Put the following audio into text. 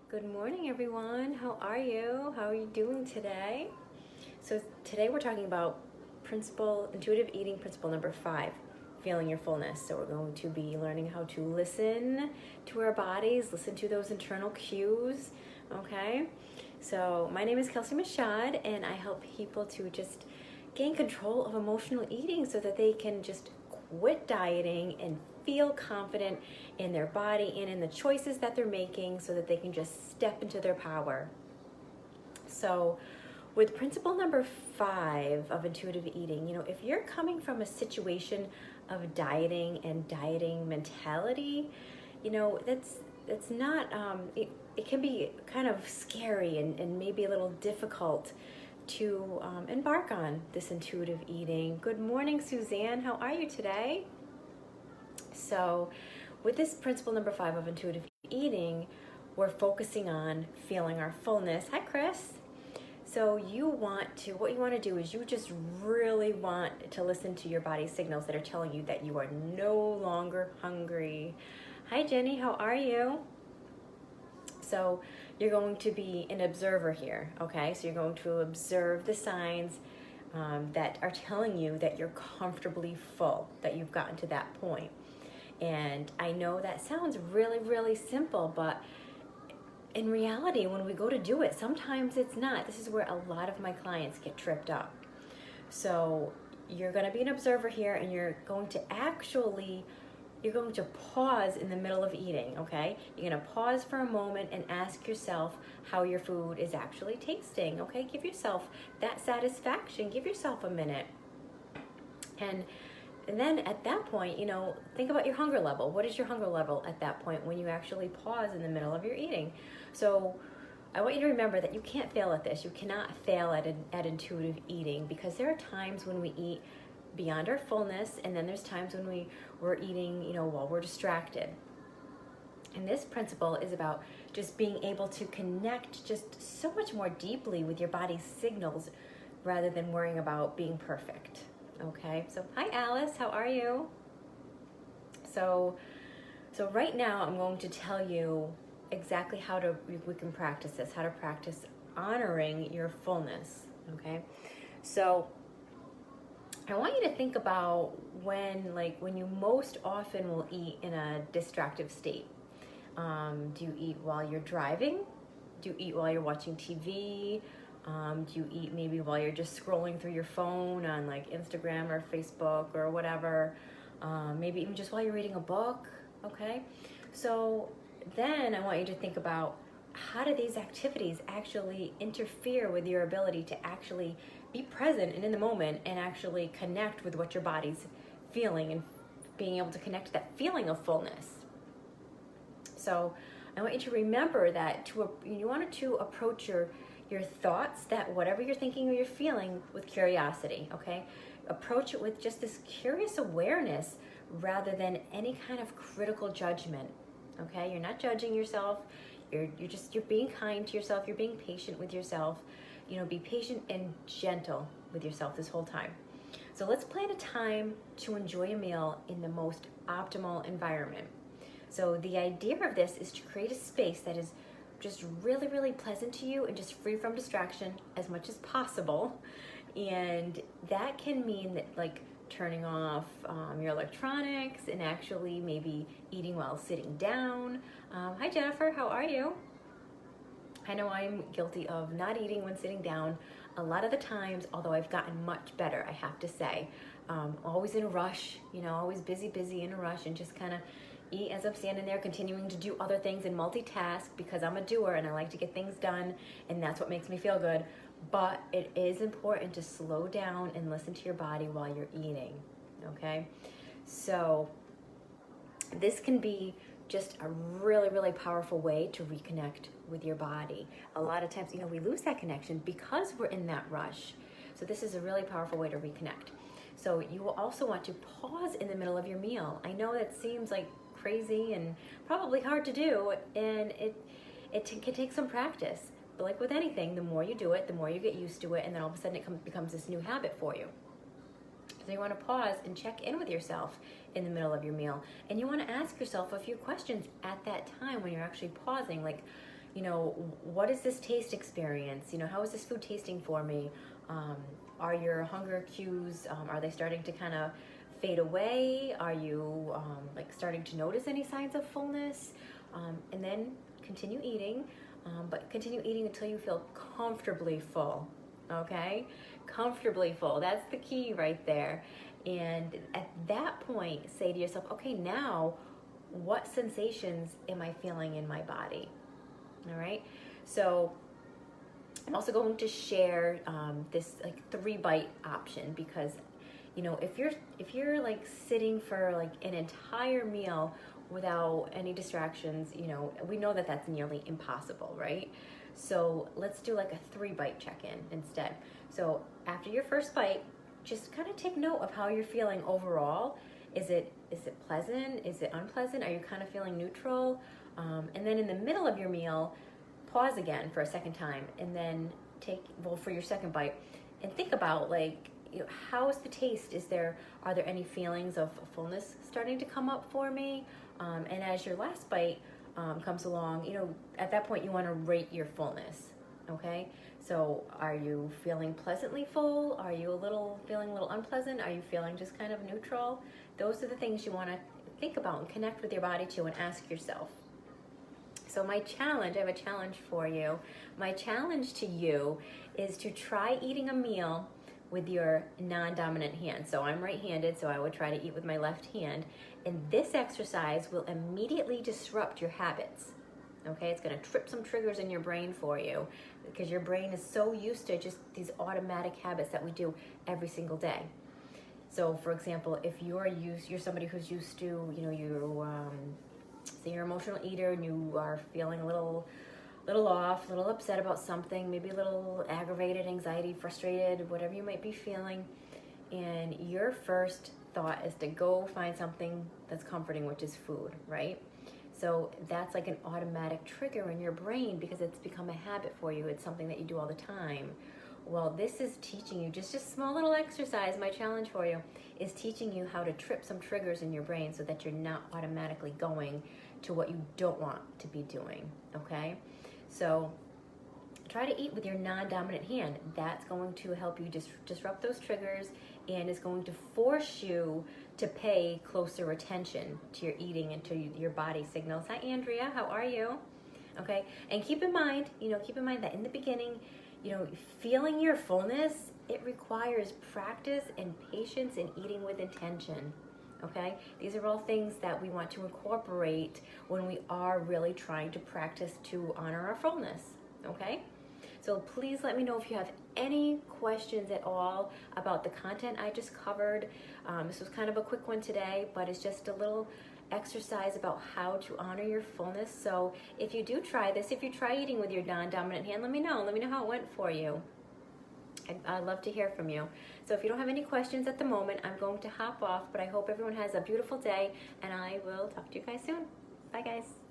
Good morning, everyone. How are you? How are you doing today? So today we're talking about intuitive eating principle number 5, feeling your fullness. So we're going to be learning how to listen to our bodies, listen to those internal cues, okay? So my name is Kelsey Mashad, and I help people to just gain control of emotional eating so that they can just quit dieting and feel confident in their body and in the choices that they're making so that they can just step into their power. So with principle number 5 of intuitive eating, if you're coming from a situation of dieting and dieting mentality, that's not, it can be kind of scary and maybe a little difficult to embark on this intuitive eating. Good morning, Suzanne. How are you today? So with this principle number 5 of intuitive eating, we're focusing on feeling our fullness. Hi, Chris. So what you want to do is you just really want to listen to your body's signals that are telling you that you are no longer hungry. Hi, Jenny. How are you? So you're going to be an observer here, okay? So you're going to observe the signs that are telling you that you're comfortably full, that you've gotten to that point. And I know that sounds really, really simple, but in reality, when we go to do it, sometimes it's not. This is where a lot of my clients get tripped up. So you're going to be an observer here, and you're going to pause in the middle of eating, okay? You're going to pause for a moment and ask yourself how your food is actually tasting, okay? Give yourself that satisfaction. Give yourself a minute. And then at that point, think about your hunger level. What is your hunger level at that point when you actually pause in the middle of your eating? So I want you to remember that you can't fail at this. You cannot fail at intuitive eating, because there are times when we eat beyond our fullness, and then there's times when we're eating, while we're distracted. And this principle is about just being able to connect just so much more deeply with your body's signals rather than worrying about being perfect. Okay, so hi Alice, how are you? So right now I'm going to tell you exactly how we can practice this, how to practice honoring your fullness, okay? So I want you to think about when you most often will eat in a distractive state. Do you eat while you're driving? Do you eat while you're watching TV? Do you eat maybe while you're just scrolling through your phone on like Instagram or Facebook or whatever? Maybe even just while you're reading a book, okay? So then I want you to think about, how do these activities actually interfere with your ability to actually be present and in the moment and actually connect with what your body's feeling and being able to connect to that feeling of fullness? So I want you to remember that you want to approach your thoughts, that whatever you're thinking or you're feeling, with curiosity, okay? Approach it with just this curious awareness rather than any kind of critical judgment, okay? You're not judging yourself. You're being kind to yourself. You're being patient with yourself. Be patient and gentle with yourself this whole time. So let's plan a time to enjoy a meal in the most optimal environment. So the idea of this is to create a space that is just really, really pleasant to you and just free from distraction as much as possible. And that can mean that, like, turning off your electronics and actually maybe eating while sitting down. Hi Jennifer, how are you? I know I'm guilty of not eating when sitting down a lot of the times, although I've gotten much better, I have to say. Always in a rush, always busy in a rush, and just kind of eat as I'm standing there, continuing to do other things and multitask, because I'm a doer and I like to get things done, and that's what makes me feel good. But it is important to slow down and listen to your body while you're eating, okay? So this can be just a really, really powerful way to reconnect with your body. A lot of times, we lose that connection because we're in that rush. So this is a really powerful way to reconnect. So you will also want to pause in the middle of your meal. I know that seems like crazy and probably hard to do, and it can take some practice. But like with anything, the more you do it, the more you get used to it, and then all of a sudden it becomes this new habit for you. So you want to pause and check in with yourself in the middle of your meal. And you want to ask yourself a few questions at that time when you're actually pausing, like, what is this taste experience? How is this food tasting for me? Are your hunger cues, are they starting to kind of fade away? Are you like starting to notice any signs of fullness? And then continue eating, but continue eating until you feel comfortably full, okay? Comfortably full, that's the key right there. And at that point, say to yourself, okay, now what sensations am I feeling in my body? All right, so I'm also going to share this like 3-bite option, because if you're like sitting for like an entire meal without any distractions, we know that that's nearly impossible, right? So let's do like a 3-bite check-in instead. So after your first bite, just kind of take note of how you're feeling overall. Is it pleasant? Is it unpleasant? Are you kind of feeling neutral? And then in the middle of your meal, pause again for a second time, and then for your second bite, and think about like, how is the taste? Are there any feelings of fullness starting to come up for me? And as your last bite comes along, at that point you want to rate your fullness. Okay, so are you feeling pleasantly full? Are you feeling a little unpleasant? Are you feeling just kind of neutral? Those are the things you want to think about and connect with your body to, and ask yourself. So I have a challenge for you. My challenge to you is to try eating a meal with your non-dominant hand. So I'm right-handed, so I would try to eat with my left hand. And this exercise will immediately disrupt your habits. Okay, it's going to trip some triggers in your brain for you, because your brain is so used to just these automatic habits that we do every single day. So for example, if you're somebody who's used to, say you're an emotional eater and you are feeling a little off, a little upset about something, maybe a little aggravated, anxiety, frustrated, whatever you might be feeling, and your first thought is to go find something that's comforting, which is food, right? So that's like an automatic trigger in your brain, because it's become a habit for you. It's something that you do all the time. Well, this is teaching you, just a small little exercise. My challenge for you is teaching you how to trip some triggers in your brain so that you're not automatically going to what you don't want to be doing, okay? So try to eat with your non-dominant hand. That's going to help you disrupt those triggers, and is going to force you to pay closer attention to your eating and to your body signals. Hi, Andrea, how are you? Okay, and keep in mind that in the beginning, feeling your fullness, it requires practice and patience in eating with intention. Okay, these are all things that we want to incorporate when we are really trying to practice to honor our fullness. Okay, so please let me know if you have any questions at all about the content I just covered. This was kind of a quick one today, but it's just a little exercise about how to honor your fullness. So if you do try this, if you try eating with your non-dominant hand, let me know how it went for you. I'd love to hear from you. So if you don't have any questions at the moment, I'm going to hop off, but I hope everyone has a beautiful day, and I will talk to you guys soon. Bye, guys.